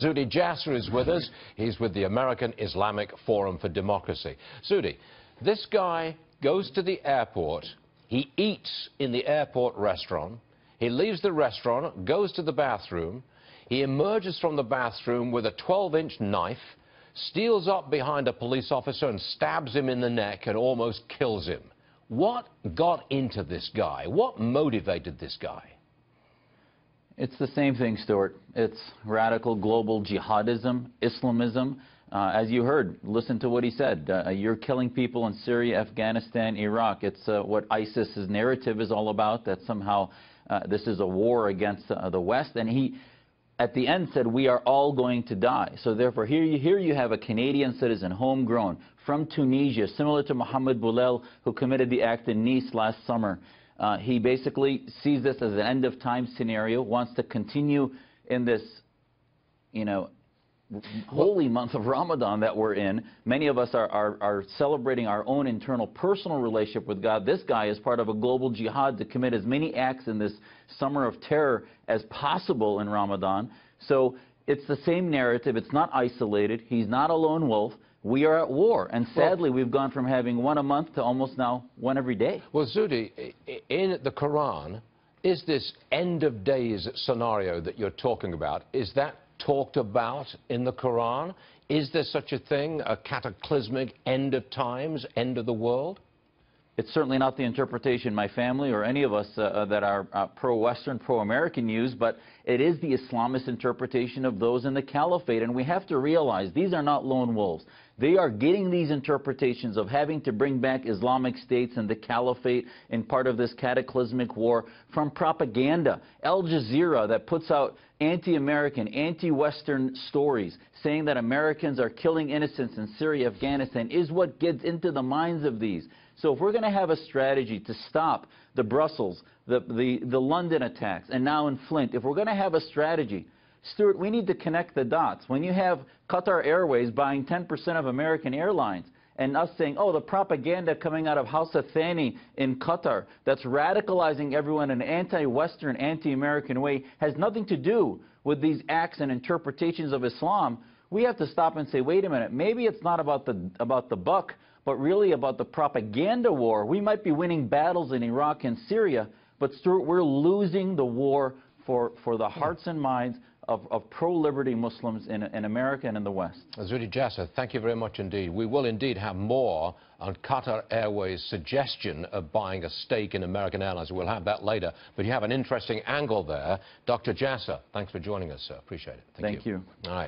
Zuhdi Jasser is with us. He's with the American Islamic Forum for Democracy. Zuhdi, this guy goes to the airport, he eats in the airport restaurant, he leaves the restaurant, goes to the bathroom, he emerges from the bathroom with a 12-inch knife, steals up behind a police officer and stabs him in the neck and almost kills him. What got into this guy? What motivated this guy? It's the same thing, Stuart. It's radical global jihadism, Islamism. As you heard, listen to what he said. You're killing people in Syria, Afghanistan, Iraq. It's what ISIS's narrative is all about, that somehow this is a war against the West. And he, at the end, said, we are all going to die. So therefore, here you have a Canadian citizen, homegrown, from Tunisia, similar to Mohamed Boulel, who committed the act in Nice last summer. He basically sees this as an end-of-time scenario, wants to continue in this, holy month of Ramadan that we're in. Many of us are celebrating our own internal personal relationship with God. This guy is part of a global jihad to commit as many acts in this summer of terror as possible in Ramadan. So it's the same narrative. It's not isolated. He's not a lone wolf. We are at war, and sadly, we've gone from having one a month to almost now one every day. Well, Zuhdi, in the Quran, is this end of days scenario that you're talking about, is that talked about in the Quran? Is there such a thing, a cataclysmic end of times, end of the world? It's certainly not the interpretation my family or any of us that are pro-Western, pro-American use, but it is the Islamist interpretation of those in the caliphate. And we have to realize these are not lone wolves. They are getting these interpretations of having to bring back Islamic states and the caliphate in part of this cataclysmic war from propaganda. Al Jazeera, that puts out anti-American, anti-Western stories saying that Americans are killing innocents in Syria, Afghanistan, is what gets into the minds of these. So if we're going to have a strategy to stop the Brussels, the London attacks, and now in Flint, if we're going to have a strategy, Stuart, we need to connect the dots. When you have Qatar Airways buying 10% of American Airlines, and us saying, oh, the propaganda coming out of House of Thani in Qatar that's radicalizing everyone in an anti-Western, anti-American way has nothing to do with these acts and interpretations of Islam, we have to stop and say, wait a minute, maybe it's not about the buck, but really about the propaganda war. We might be winning battles in Iraq and Syria, but Stuart, we're losing the war for the hearts and minds of pro-liberty Muslims in America and in the West. Zuhdi Jasser, thank you very much indeed. We will indeed have more on Qatar Airways' suggestion of buying a stake in American Airlines. We'll have that later. But you have an interesting angle there. Dr. Jasser, thanks for joining us, sir. Appreciate it. Thank you. All right.